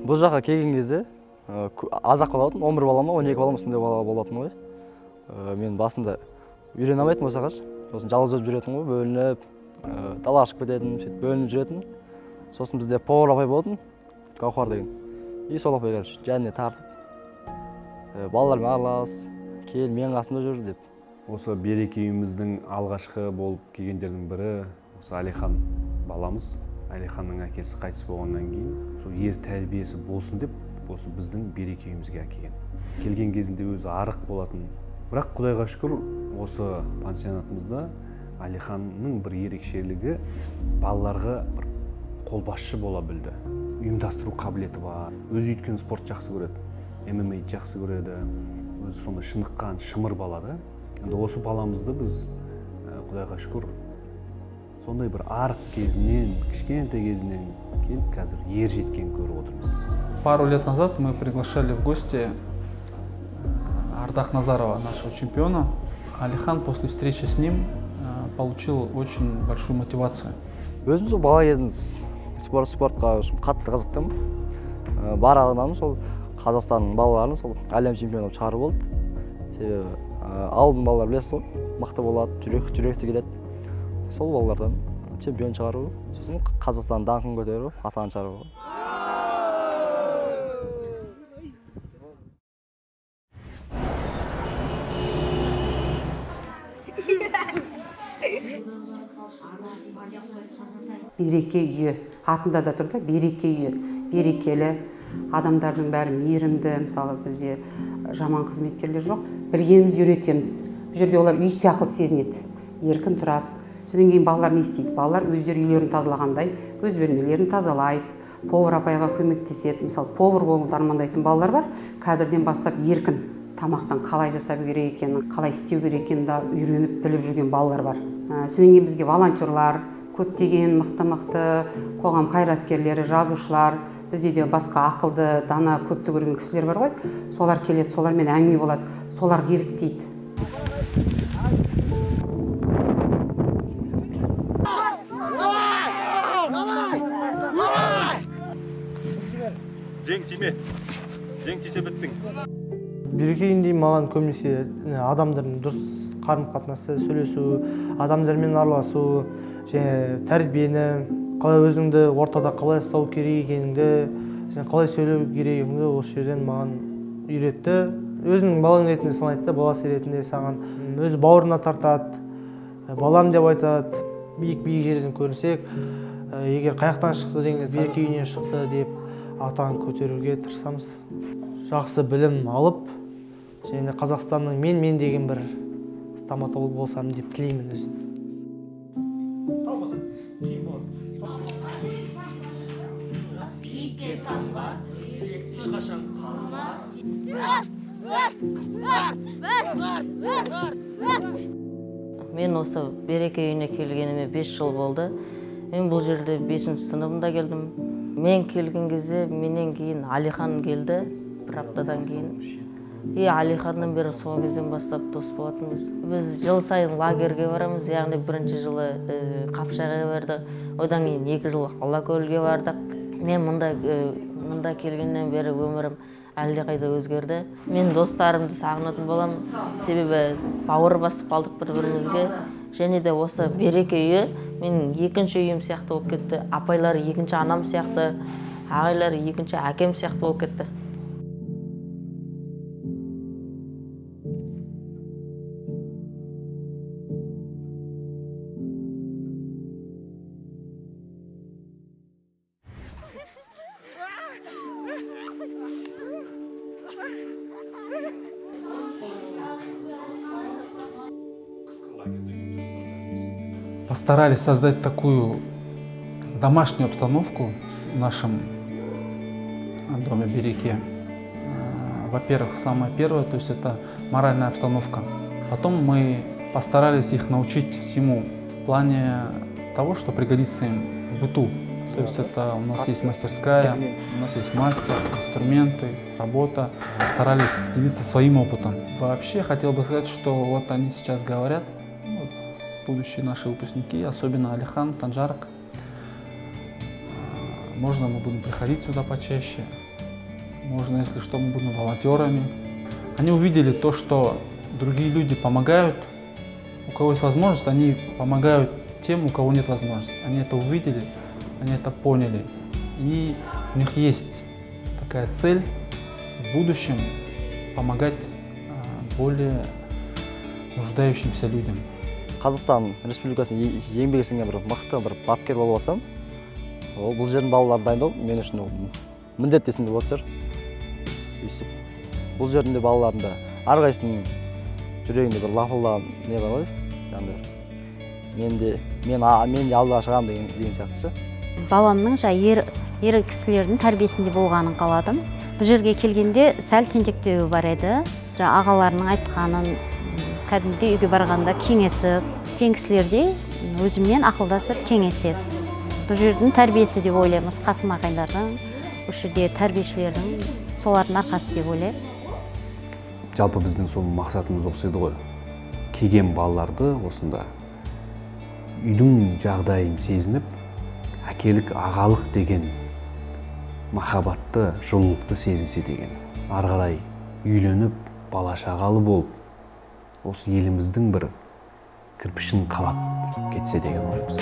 Бұл жаққа келген кезде азақ болатын, 11 бала ма, 12 бала ма сондай бала болатын ғой. Мен басында үйрене алмайтын осыған. Сосын жалғыз өзім жүретін ғой, бөлініп, далаға шығып кететін, сөйтіп бөлініп жүретін. Сосын бізде повар апай болатын, Гаухар деген. И сол апай жанына тартып, балалармен аралас, кел, менің қасымда жүр деп. Осы Береке үйіміздің алғашқы болып келгендердің бірі осы Алихан баламыз. Алиханның әкесі қайтыс болғаннан кейін, сол ер тәрбиесі болсын деп, осы біздің Береке үйімізге әкелген. Келген кезінде өзі арық болатын. Бірақ Құдайға шүкір, осы пансионатымызда Алиханның бір ерекшелігі балаларға бір қолбасшы бола білді. Ұйымдастыру қабілеті бар. Өзі өйткені спорт жақсы көреді, ММА жақсы көреді. Өзі сонда шыныққан, шымыр бала да. Енді осы баламызды біз Құдайға шүкір сондай бір арық кезінен, кішкентай кезінен келіп, қазір ер жеткен көріп отырмыз. Пару лет назад мы приглашали в гости Ардах Назарова, нашего чемпиона. Алихан после встречи с ним получил очень большую мотивацию. Өзім сол бала кезінде спортқа қатты қызықтым. Бар арманым сол Қазақстанның балаларын сол әлем чемпионы шығару болды. Себебі ауылдың балалары білесіз ғой, мықты болады, жүректі келеді. Сол балалардан чемпион шығару, сосын Қазақстанның даңқын көтеру, атағын шығару. Береке үйі атында да тұрды, Береке үйі, берекелі, адамдардың бәрі мейірімді, мысалы бізде жаман қызметкерлер жоқ, білгеніміз үйретеміз. Бұл жерде олар үй сияқты сезінеді, еркін тұрады. Содан кейін балалар не істейді? Балалар өздері үйлерін тазалағандай, өз бөлмелерін тазалайды, повар апайға көмектеседі. Мысалы, повар болуды армандайтын балалар бар, қазірден бастап еркін тамақтан қалай жасап керек екенін, қалай істеу керек екенін да үйреніп біліп жүрген балалар бар. Содан кейін бізге волонтерлар, көптеген мықты қоғам қайраткерлері, жазушылар, бізде де басқа ақылды, дана, көпті көрген кісілер бар ғой. Солар келеді, солармен әңгіме болады, солар керек дейді. Зең тиме, зең тисе біттің. Береке үйінде маған көбінесе адамдардың дұрыс қарым-қатынасы, сөйлесу, адамдармен араласу, және тәрбиені, қалай өзіңді ортада қалай ұстау керек екеніңді, және қалай сөйлеу керек екеніңді осы жерден маған үйретті. Өзінің балаң ретінде санайды, баласы ретінде саған өзі бауырына тартады, балам деп айтады. Биік жерден көрінсек, егер қаяқтан шықты деген Береке үйінен шықты деп атағын көтеруге тырысамыз. Жақсы білім алып, және Қазақстанның мен деген бір стоматолог болсам деп тілеймін өзім. Биікке самға, ешқашан қалмас. Мен осы Береке үйіне келгеніме 5 жыл болды. Мен бұл жерде 5-ші сыныбында келдім. Мен келген кезде менен кейін Алихан келді, бір аптадан кейін. Алиханнан бері сол кезден бастап дос болатынбыз. Біз жыл сайын лагерге барамыз, яғни бірінші жылы Қапшағайға бардық, одан кейін 2 жыл Алакөлге бардық. Мен мұнда келгеннен бері өмірім әлдеқайда өзгерді. Мен достарымды сағынатын болам, себебі бауыр басып қалдық бір-бірімізге. Және де осы Береке үйі менің екінші үйім сияқты болып кетті. Апайлары екінші анам сияқты, ағайлары екінші әкем сияқты болып кетті. Постарались создать такую домашнюю обстановку в нашем доме Береке. Во-первых, самое первое, то есть это моральная обстановка. Потом мы постарались их научить всему в плане того, что пригодится им в быту. То есть это у нас есть мастерская, у нас есть мастер, инструменты, работа. Старались делиться своим опытом. Вообще хотел бы сказать, что вот они сейчас говорят, будущие наши выпускники, особенно Алихан, Танжарк, Можно мы будем приходить сюда почаще. Можно, если что, мы будем волонтерами. Они увидели то, что другие люди помогают. У кого есть возможность, они помогают тем, у кого нет возможности. Они это увидели, они это поняли. И у них есть такая цель в будущем помогать более нуждающимся людям. Қазақстан Республикасының еңбек сіңген бір мықты бір бапкер болып жатсам, бұл жердің балаларды дайындау мен үшін міндет десем де болады шығар. Бұл жердің балаларында әрқайсының жүрегінде бір лапылдаған не бар ғой, мен де алдыға шығамын деген сияқты ше. Баламның ер кісілердің тәрбиесінде болғанын қаладым. Бұл жерге келгенде сәл тентектеуі бар еді. Ағаларының айтқанын кәдімгідей үйге барғанда кеңесіп, үлкен кісілерде өзіммен ақылдасып кеңеседі. Бұл жердің тәрбиесі деп ойлаймыз, Қасым ағайлардың, бұл жерде тәрбиешілердің, солардың арқасы деп ойлаймын. Жалпы біздің сол мақсатымыз осы еді ғой. Келген балаларды осында үйдің жағдайын сезініп, әкелік, ағалық деген махаббатты, жылулықты сезінсе деген. Ары қарай үйленіп, бала шағалы болып, осы еліміздің бір кірпішін қалап кетсе деген ойымыз.